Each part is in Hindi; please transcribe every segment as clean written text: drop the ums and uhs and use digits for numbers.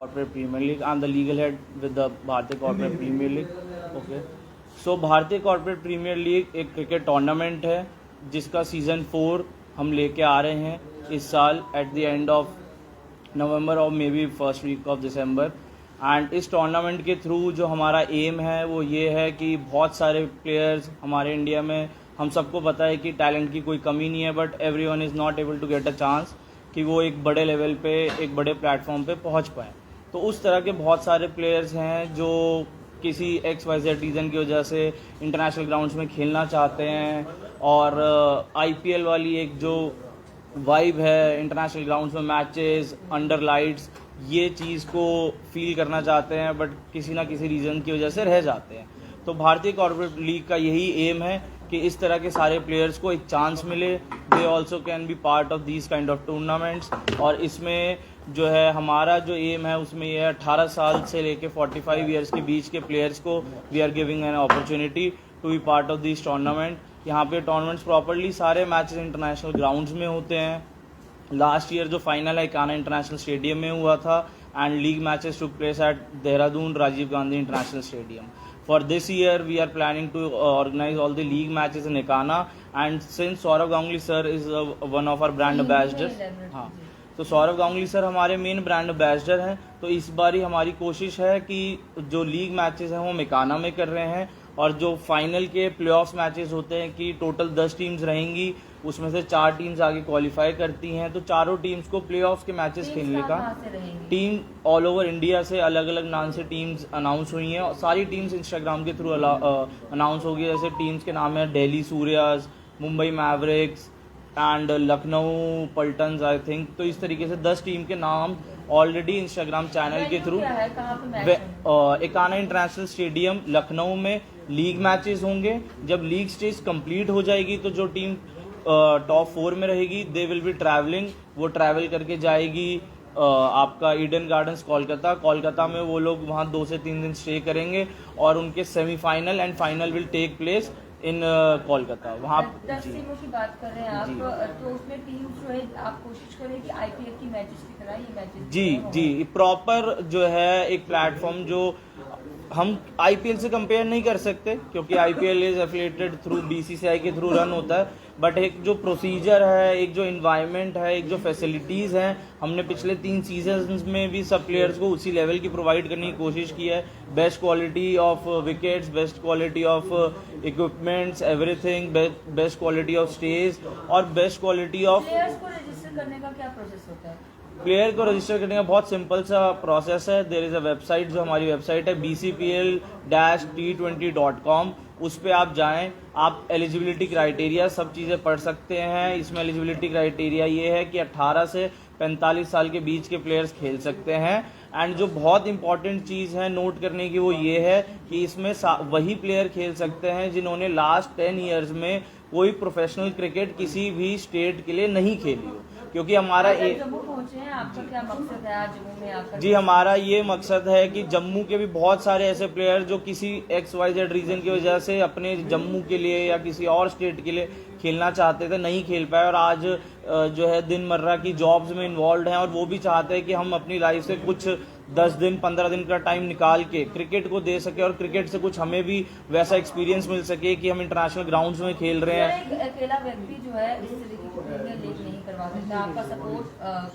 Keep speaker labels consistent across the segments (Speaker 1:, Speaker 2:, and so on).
Speaker 1: Corporate Premier League. I'm the legal head with the Bharatiya Corporate Premier League. Okay. So भारतीय कॉर्पोरेट प्रीमियर लीग एक क्रिकेट टूर्नामेंट है जिसका सीज़न 4 हम लेके आ रहे हैं इस साल at the end of November और maybe first week of December. And इस टूर्नामेंट के थ्रू जो हमारा एम है वो ये है कि बहुत सारे प्लेयर्स हमारे इंडिया में, हम सबको पता है कि टैलेंट की कोई कमी नहीं है, but everyone is not able to get a chance कि वो एक बड़े लेवल पे, एक बड़े प्लेटफॉर्म पे पहुंच पाए. तो उस तरह के बहुत सारे प्लेयर्स हैं जो किसी XYZ रीज़न की वजह से इंटरनेशनल ग्राउंड्स में खेलना चाहते हैं और IPL वाली एक जो वाइब है इंटरनेशनल ग्राउंड्स में मैचेस अंडर लाइट्स, ये चीज़ को फील करना चाहते हैं बट किसी ना किसी रीज़न की वजह से रह जाते हैं. तो भारतीय कॉर्पोरेट लीग का यही एम है कि इस तरह के सारे प्लेयर्स को एक चांस मिले, they also can be part of these kind of tournaments. और इसमें जो है हमारा जो एम है उसमें यह है 18 साल से लेके 45 ईयर्स के बीच के प्लेयर्स को we are giving an opportunity to be part of this tournament. यहाँ पे टूर्नामेंट्स प्रॉपरली सारे मैचेस इंटरनेशनल ग्राउंड्स में होते हैं. लास्ट ईयर जो फाइनल है इकाना इंटरनेशनल स्टेडियम में हुआ था and league matches took place at Dehradun Rajiv Gandhi international stadium. For this year, we are planning to organize all the league matches in Ekana, and since Saurav Ganguly sir is one of our brand ambassadors, हाँ, तो सौरभ गांगुली सर हमारे मेन ब्रांड एम्बेसडर हैं. तो इस बार ही हमारी कोशिश है कि जो लीग मैचेस हैं वो हम एकाना में कर रहे हैं और जो फाइनल के प्लेऑफ्स मैचेस होते हैं कि टोटल 10 टीम्स रहेंगी, उसमें से 4 टीम्स आगे क्वालिफाई करती हैं. तो चारों टीम्स को प्लेऑफ्स के मैचेस खेलने का, टीम ऑल ओवर इंडिया से अलग अलग नाम से टीम्स अनाउंस हुई हैं और सारी टीम्स इंस्टाग्राम के थ्रू अनाउंस होगी. जैसे टीम्स के नाम है Delhi Suryas, Mumbai Mavericks and Lucknow Paltans I think. तो इस तरीके से 10 टीम के नाम ऑलरेडी इंस्टाग्राम चैनल के through Ekana international stadium Lucknow में लीग मैचेस होंगे. जब लीग स्टेज कंप्लीट हो जाएगी तो जो टीम टॉप 4 में रहेगी दे विल बी ट्रैवलिंग, वो ट्रैवल करके जाएगी आपका ईडन गार्डन्स कोलकाता में. वो लोग वहाँ 2 से 3 दिन स्टे करेंगे और उनके semifinal and final will take place in Kolkata. वहाँ
Speaker 2: 10 टीमों की बात कर रहे हैं आप, तो उसमें टीम जो है आप कोशिश करें कि IPL की मैचेस की तरह ये मैचेस
Speaker 1: जी प्रॉपर जो है एक प्लेटफॉर्म जो हम IPL से कंपेयर नहीं कर सकते क्योंकि IPL is affiliated through BCCI के थ्रू रन होता है, बट एक जो प्रोसीजर है, एक जो इन्वायरमेंट है, एक जो फैसिलिटीज़ हैं, हमने पिछले 3 सीजन्स में भी सब प्लेयर्स को उसी लेवल की प्रोवाइड करने की कोशिश की है. Best quality of wickets, best quality of equipments, everything, best quality of stage और बेस्ट क्वालिटी ऑफ.
Speaker 2: प्लेयर्स को रजिस्टर करने का क्या प्रोसेस होता है?
Speaker 1: प्लेयर को रजिस्टर करने का बहुत सिंपल सा प्रोसेस है. देयर इज़ अ वेबसाइट, जो हमारी वेबसाइट है bcpl-t20.com. उस पर आप जाएं, आप एलिजिबिलिटी क्राइटेरिया सब चीज़ें पढ़ सकते हैं. इसमें एलिजिबिलिटी क्राइटेरिया ये है कि 18 से 45 साल के बीच के प्लेयर्स खेल सकते हैं. एंड जो बहुत इंपॉर्टेंट चीज़ है नोट करने की वो ये है कि इसमें वही प्लेयर खेल सकते हैं जिन्होंने लास्ट 10 ईयर्स में कोई प्रोफेशनल क्रिकेट किसी भी स्टेट के लिए नहीं खेली हो. क्योंकि हमारा
Speaker 2: जम्मू पहुंचे हैं, आपका क्या मकसद है आज जम्मू में आकर?
Speaker 1: जी, हमारा ये मकसद है कि जम्मू के भी बहुत सारे ऐसे प्लेयर जो किसी XYZ रीजन की वजह से अपने जम्मू के लिए या किसी और स्टेट के लिए खेलना चाहते थे, नहीं खेल पाए और आज जो है दिन मर्रा की जॉब्स में इन्वॉल्व हैं और वो भी चाहते हैं कि हम अपनी लाइफ से कुछ 10 दिन 15 दिन का टाइम निकाल के क्रिकेट को दे सके और क्रिकेट से कुछ हमें भी वैसा एक्सपीरियंस मिल सके कि हम इंटरनेशनल ग्राउंड्स में खेल रहे हैं.
Speaker 2: अकेला व्यक्ति जो है इस तरीके की प्रीमियर लीग नहीं करवा सकता. आपका सपोर्ट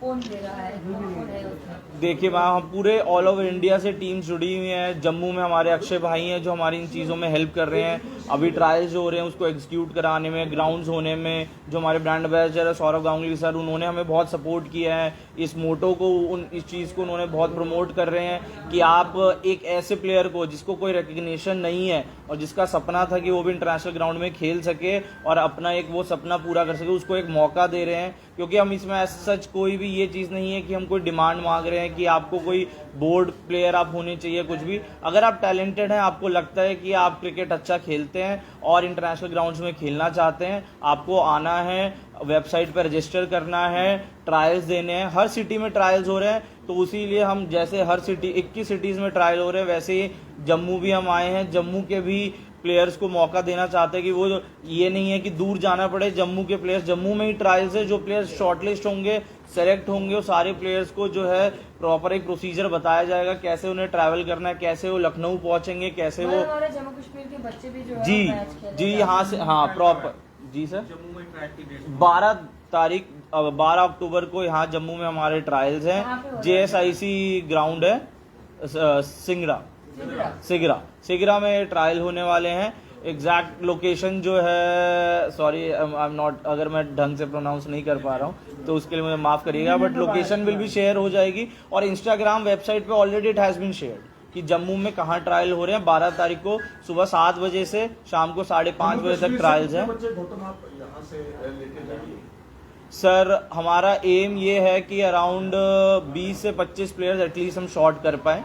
Speaker 2: कौन दे रहा है, कौन है उसमें?
Speaker 1: देखिए, वहाँ हम पूरे ऑल ओवर इंडिया से टीम्स जुड़ी हुई हैं. जम्मू में हमारे अक्षय भाई हैं जो हमारी इन चीज़ों में हेल्प कर रहे हैं. अभी ट्रायल्स जो हो रहे हैं उसको एग्जीक्यूट कराने में, ग्राउंड्स होने में, जो हमारे ब्रांड एम्बेसडर है सौरभ गांगुली सर, उन्होंने हमें बहुत सपोर्ट किया है. इस मोटो को, इस चीज़ को उन्होंने बहुत प्रमोट कर रहे हैं कि आप एक ऐसे प्लेयर को जिसको कोई रिकग्निशन नहीं है और जिसका सपना था कि वो भी इंटरनेशनल ग्राउंड में खेल सके और अपना एक वो सपना पूरा कर सके, उसको एक मौका दे रहे हैं. क्योंकि हम इसमें सच कोई भी ये चीज़ नहीं है कि हम कोई डिमांड मांग रहे हैं कि आपको कोई बोर्ड प्लेयर आप होने चाहिए. कुछ भी, अगर आप टैलेंटेड हैं, आपको लगता है कि आप क्रिकेट अच्छा खेलते हैं और इंटरनेशनल ग्राउंड्स में खेलना चाहते हैं, आपको आना है, वेबसाइट पर रजिस्टर करना है, ट्रायल्स देने हैं. हर सिटी में ट्रायल्स हो रहे हैं, तो उसी लिए हम जैसे हर सिटी 21 सिटीज़ में ट्रायल हो रहे हैं वैसे ही जम्मू भी हम आए हैं. जम्मू के भी प्लेयर्स को मौका देना चाहते हैं कि वो ये नहीं है कि दूर जाना पड़े. जम्मू के प्लेयर्स, जम्मू में ही ट्रायल्स है, जो प्लेयर्स शॉर्टलिस्ट होंगे, सेलेक्ट होंगे, वो सारे प्लेयर्स को जो है प्रॉपर एक प्रोसीजर बताया जाएगा कैसे उन्हें ट्रैवल करना है, कैसे वो लखनऊ पहुंचेंगे, कैसे वो
Speaker 2: हमारे जम्मू कश्मीर के बच्चे भी जो है
Speaker 1: जी
Speaker 2: मैच खेलने
Speaker 1: जी
Speaker 2: जा
Speaker 1: यहाँ
Speaker 2: रहे
Speaker 1: से
Speaker 2: हैं।
Speaker 1: हाँ प्रॉपर जी सर
Speaker 3: जम्मू में ट्रैक की डेट
Speaker 1: 12 अक्टूबर को यहाँ जम्मू में हमारे ट्रायल्स
Speaker 2: कहाँ पे हो
Speaker 1: हैं।
Speaker 2: रहा है?
Speaker 1: JSIC ग्राउंड है सिगरा में ट्रायल होने वाले हैं। एग्जैक्ट लोकेशन जो है, सॉरी आई एम नॉट, अगर मैं ढंग से प्रोनाउंस नहीं कर पा रहा हूँ तो उसके लिए मुझे माफ करिएगा, बट लोकेशन विल भी शेयर हो जाएगी और इंस्टाग्राम वेबसाइट पे already it has been shared कि जम्मू में कहाँ ट्रायल हो रहे हैं। 12 तारीख को सुबह 7 बजे से शाम को 5:30 बजे तक ट्रायल्स हैं। सर हमारा एम ये है कि अराउंड 20 से 25 प्लेयर्स एटलीस्ट हम शॉर्ट कर पाए।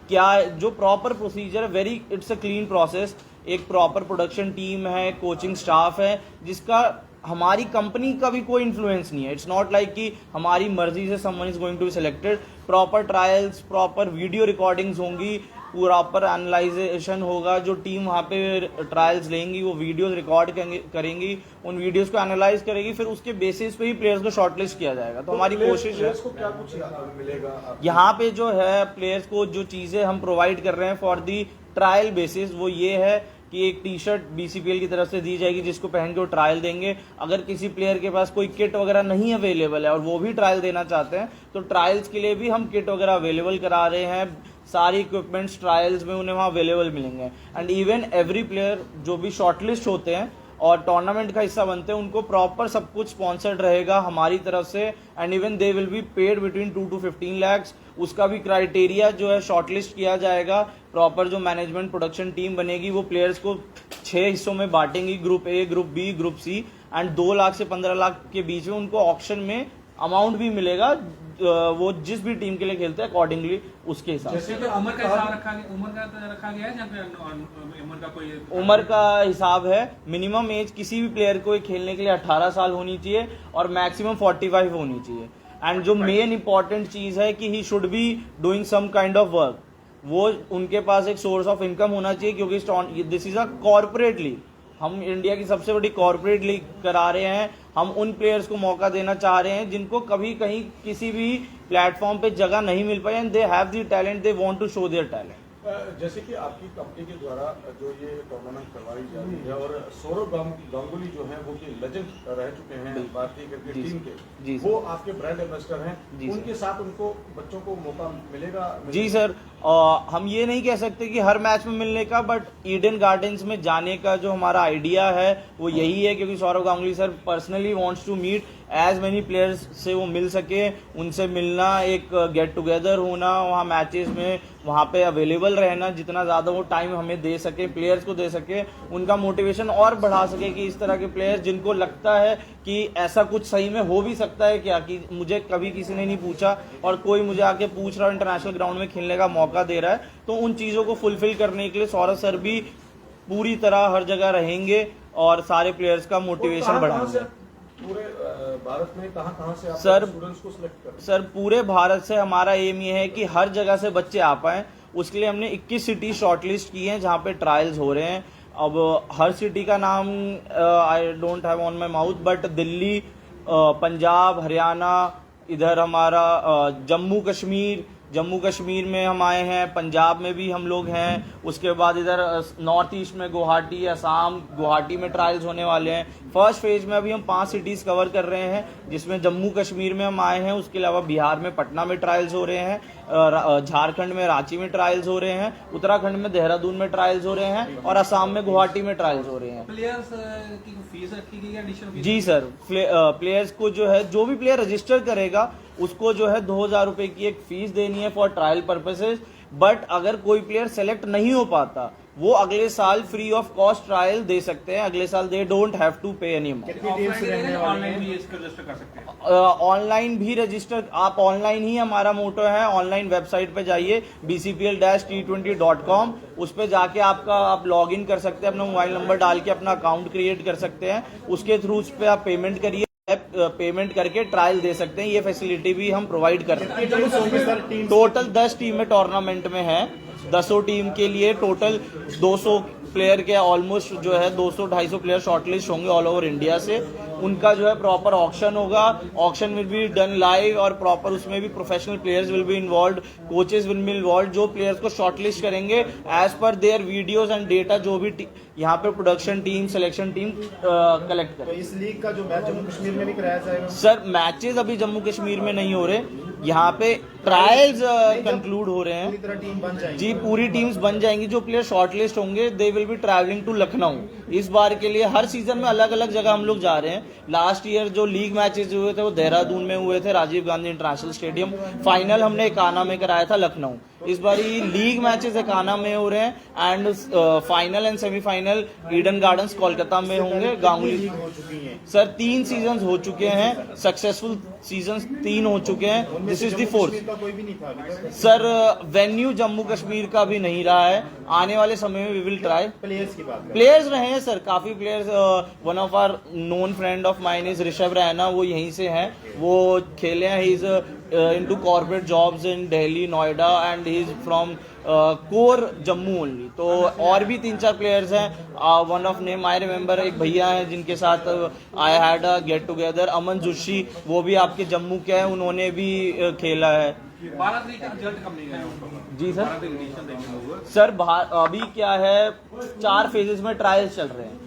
Speaker 1: क्या जो प्रॉपर प्रोसीजर है, very it's a clean process, एक प्रॉपर प्रोडक्शन टीम है, कोचिंग स्टाफ है जिसका हमारी कंपनी का भी कोई इन्फ्लुएंस नहीं है। इट्स नॉट लाइक कि हमारी मर्जी से someone is going to be selected. Proper trials, proper video recordings होंगी, प्रॉपर एनालाइजेशन होगा। जो टीम वहाँ पे ट्रायल्स लेंगी वो वीडियोस रिकॉर्ड करेंगी, उन वीडियोस को एनालाइज करेगी, फिर उसके बेसिस पे ही प्लेयर्स को शॉर्टलिस्ट किया जाएगा। तो हमारी कोशिश है
Speaker 4: को क्या कुछ मिलेगा
Speaker 1: यहाँ पे जो है प्लेयर्स को जो चीजें हम प्रोवाइड कर रहे हैं फॉर दी ट्रायल बेसिस, वो ये है कि एक टी शर्ट BCPL की तरफ से दी जाएगी जिसको पहन के वो ट्रायल देंगे। अगर किसी प्लेयर के पास कोई किट वगैरह नहीं अवेलेबल है और वो भी ट्रायल देना चाहते हैं तो ट्रायल्स के लिए भी हम किट वगैरह अवेलेबल करा रहे हैं। सारी इक्विपमेंट्स ट्रायल्स में उन्हें वहाँ अवेलेबल मिलेंगे। एंड इवन एवरी प्लेयर जो भी शॉर्टलिस्ट होते हैं और टूर्नामेंट का हिस्सा बनते हैं उनको प्रॉपर सब कुछ स्पॉन्सर्ड रहेगा हमारी तरफ से। And even they will be paid between 2 to 15 lakhs। उसका भी क्राइटेरिया जो है शॉर्टलिस्ट किया जाएगा। प्रॉपर जो मैनेजमेंट प्रोडक्शन टीम बनेगी वो प्लेयर्स को 6 हिस्सों में बांटेंगी, group A, group B, group C। And 2 lakh से 15 लाख के बीच में उनको ऑक्शन में अमाउंट भी मिलेगा, वो जिस भी टीम के लिए खेलते हैं अकॉर्डिंगली उसके हिसाब से।
Speaker 3: जैसे तो उम्र का हिसाब रखा गया है या फिर उम्र का कोई
Speaker 1: उम्र का हिसाब है। मिनिमम एज किसी भी प्लेयर को खेलने के लिए 18 साल होनी चाहिए और मैक्सिमम 45 होनी चाहिए। एंड जो मेन इंपॉर्टेंट चीज है कि he should be doing some kind of work, वो उनके पास एक सोर्स ऑफ इनकम होना चाहिए क्योंकि this is a corporate league. हम इंडिया की सबसे बड़ी कॉर्पोरेट लीग करा रहे हैं। हम उन प्लेयर्स को मौका देना चाह रहे हैं जिनको कभी कहीं किसी भी प्लेटफॉर्म पे जगह नहीं मिल पाई and they have the talent, they want to show their talent.
Speaker 4: जैसे कि आपकी कंपनी के द्वारा जो ये टूर्नामेंट करवाई जा रही है और सौरव गांगुली जो है वो कि लेजेंड रह चुके हैं भारतीय क्रिकेट टीम के, वो आपके ब्रांड एम्बेसडर हैं, उनके साथ उनको बच्चों को मौका मिलेगा?
Speaker 1: जी सर, हम ये नहीं कह सकते कि हर मैच में मिलने का, बट ईडन गार्डन्स में जाने का जो हमारा आइडिया है वो यही है क्योंकि Sourav Ganguly sir personally wants to meet as many players से वो मिल सके, उनसे मिलना, एक गेट टुगेदर होना वहाँ मैचेस में, वहाँ पे अवेलेबल रहना, जितना ज़्यादा वो टाइम हमें दे सके, प्लेयर्स को दे सके, उनका मोटिवेशन और बढ़ा सके कि इस तरह के प्लेयर्स जिनको लगता है कि ऐसा कुछ सही में हो भी सकता है क्या, कि मुझे कभी किसी ने नहीं पूछा और कोई मुझे आके पूछ रहा है, इंटरनेशनल ग्राउंड में खेलने का मौका दे रहा है, तो उन चीज़ों को फुलफिल करने के लिए सौरभ सर भी पूरी तरह हर जगह रहेंगे और सारे प्लेयर्स का मोटिवेशन बढ़ाएंगे।
Speaker 4: पूरे भारत में कहां से आप
Speaker 1: सर
Speaker 4: स्टूडेंट्स को सिलेक्ट करें?
Speaker 1: सर पूरे भारत से हमारा एम ये है कि हर जगह से बच्चे आ पाएं। उसके लिए हमने 21 सिटी शॉर्टलिस्ट की हैं जहां पे ट्रायल्स हो रहे हैं। अब हर सिटी का नाम I don't have on my mouth, but Delhi, Punjab, Haryana, इधर हमारा जम्मू कश्मीर में हम आए हैं, पंजाब में भी हम लोग हैं, उसके बाद इधर नॉर्थ ईस्ट में गुवाहाटी, असम, गुवाहाटी में ट्रायल्स होने वाले हैं। फर्स्ट फेज में अभी हम 5 सिटीज़ कवर कर रहे हैं जिसमें जम्मू कश्मीर में हम आए हैं, उसके अलावा बिहार में पटना में ट्रायल्स हो रहे हैं, झारखंड में रांची में ट्रायल्स हो रहे हैं, उत्तराखंड में देहरादून में ट्रायल्स हो रहे हैं और असम में गुवाहाटी में ट्रायल्स हो रहे हैं।
Speaker 3: प्लेयर्स की फीस रखी गई है एडिशनल फीस?
Speaker 1: जी सर, प्लेयर्स को जो है, जो भी प्लेयर रजिस्टर करेगा उसको जो है 2000 रुपए की एक फीस देनी है फॉर ट्रायल पर्पसेस। बट अगर कोई प्लेयर सेलेक्ट नहीं हो पाता वो अगले साल फ्री ऑफ कॉस्ट ट्रायल दे सकते हैं। अगले साल दे डोंट हैव टू पे एनी अमाउंट।
Speaker 3: ऑनलाइन भी इसका रजिस्टर कर सकते हैं?
Speaker 1: ऑनलाइन भी रजिस्टर, आप ऑनलाइन ही, हमारा मोटो है ऑनलाइन वेबसाइट पे जाइए bcpl-t20.com, उस पे जाके आप लॉग इन कर सकते हैं, अपना मोबाइल नंबर डाल के अपना अकाउंट क्रिएट कर सकते हैं, उसके थ्रू उस पे आप पेमेंट करिए, पेमेंट करके ट्रायल दे सकते हैं। ये फैसिलिटी भी हम प्रोवाइड कर रहे हैं। टोटल 10 टीमें टूर्नामेंट में हैं, 10 टीम के लिए टोटल 200 प्लेयर के ऑलमोस्ट जो है 200-250 प्लेयर शॉर्टलिस्ट होंगे ऑल ओवर इंडिया से। उनका जो है प्रॉपर ऑक्शन होगा, auction will be done live और प्रॉपर उसमें भी professional players will be involve, coaches will be involve, जो प्लेयर्स को शॉर्टलिस्ट करेंगे as per their videos and data जो भी यहाँ पे production team selection team collect करे।
Speaker 5: तो इस लीग का जो मैच जम्मू कश्मीर में भी कराया जाएगा?
Speaker 1: सर मैचेस अभी जम्मू कश्मीर में नहीं हो रहे, यहाँ पे ट्रायल्स कंक्लूड हो रहे हैं।
Speaker 5: पूरी तरह टीम बन जाएगी? जी,
Speaker 1: पूरी टीम्स बन जाएंगी। जो प्लेयर शॉर्टलिस्ट होंगे they will be travelling to Lucknow. इस बार के लिए हर सीजन में अलग अलग जगह हम लोग जा रहे हैं। लास्ट ईयर जो लीग मैचेस हुए थे वो देहरादून में हुए थे, Rajiv Gandhi international stadium. Final हमने एकाना में कराया था, लखनऊ। इस बार लीग मैचेस एकाना में हो रहे हैं and final and semifinal Eden gardens Kolkata में होंगे। गांगुली
Speaker 5: हो चुकी है
Speaker 1: सर 3 सीजन हो चुके हैं, सक्सेसफुल सीजन 3 हो चुके हैं। This is the 4th।
Speaker 5: कोई भी नहीं था अभी तक?
Speaker 1: सर वेन्यू जम्मू कश्मीर का भी नहीं रहा है, आने वाले समय में वी विल ट्राई।
Speaker 5: प्लेयर्स की बात करें,
Speaker 1: प्लेयर्स रहे हैं सर, काफी players. One of our known friend of mine is Rishabh Raina, वो यहीं से हैं, वो खेले हैं। He is into corporate jobs in Delhi, Noida and he is from core Jammu only. तो और भी 3-4 प्लेयर्स हैं। One of name I remember, एक भैया हैं जिनके साथ I had a get together, Aman Joshi, वो भी आपके जम्मू के हैं, उन्होंने भी खेला है।
Speaker 3: 12 तारीख का रिजल्ट कब नहीं गया?
Speaker 1: जी सर।
Speaker 3: 12 तारीख एडिशन देंगे
Speaker 1: सर अभी क्या है, 4 फेजेस में ट्रायल्स चल रहे हैं।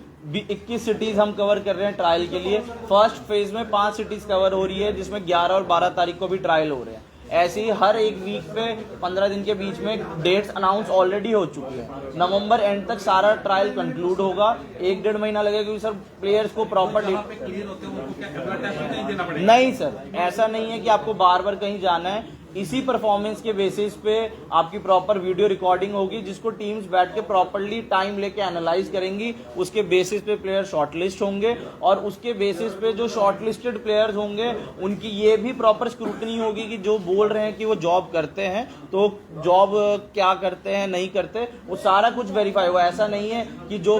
Speaker 1: 21 सिटीज हम कवर कर रहे हैं ट्रायल के लिए। फर्स्ट फेज में 5 सिटीज कवर हो रही है, जिसमें 11 और 12 तारीख को भी ट्रायल हो रहे हैं। ऐसे ही हर एक वीक पे 15 दिन के बीच में डेट्स अनाउंस ऑलरेडी हो चुकी है। नवंबर एंड तक सारा ट्रायल कंक्लूड होगा। 1-1.5 महीना लगेगा, क्योंकि सर प्लेयर्स को प्रॉपर
Speaker 3: क्लियर होते हैं उनको क्या एब्रा टेस्ट नहीं देना पड़ेगा?
Speaker 1: नहीं सर, ऐसा नहीं है कि आपको बार बार कहीं जाना है। इसी परफॉर्मेंस के बेसिस पे आपकी प्रॉपर वीडियो रिकॉर्डिंग होगी, जिसको टीम्स बैठ के प्रॉपरली टाइम लेके एनालाइज करेंगी। उसके बेसिस पे प्लेयर शॉर्टलिस्ट होंगे और उसके बेसिस पे जो शॉर्टलिस्टेड प्लेयर्स होंगे उनकी ये भी प्रॉपर स्क्रूटनी होगी कि जो बोल रहे हैं कि वो जॉब करते हैं, तो जॉब क्या करते हैं नहीं करते, वो सारा कुछ वेरीफाई होगा। ऐसा नहीं है कि जो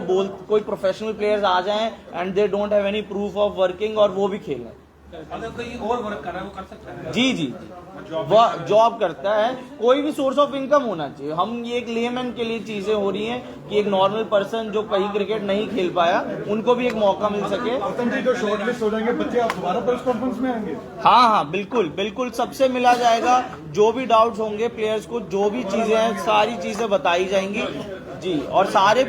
Speaker 1: कोई प्रोफेशनल प्लेयर्स आ जाएं and they don't have any proof of working और वो भी खेलें।
Speaker 3: अगर कोई और वर्क कर रहा है वो कर सकता है?
Speaker 1: जी जी, वो जॉब करता है। कोई भी सोर्स ऑफ इनकम होना चाहिए। हम ये एक लेमैन के लिए चीजें हो रही हैं कि एक नॉर्मल पर्सन जो कहीं क्रिकेट नहीं खेल पाया, उनको भी एक मौका मिल सके।
Speaker 4: जो शॉर्टलिस्ट हो जाएंगे बच्चे, आप दोबारा प्रेस कॉन्फ्रेंस में आएंगे?
Speaker 1: हाँ, बिल्कुल बिल्कुल, सबसे मिला जाएगा। जो भी डाउट्स होंगे प्लेयर्स को, जो भी चीजें हैं, सारी चीजें बताई जाएंगी जी। और सारे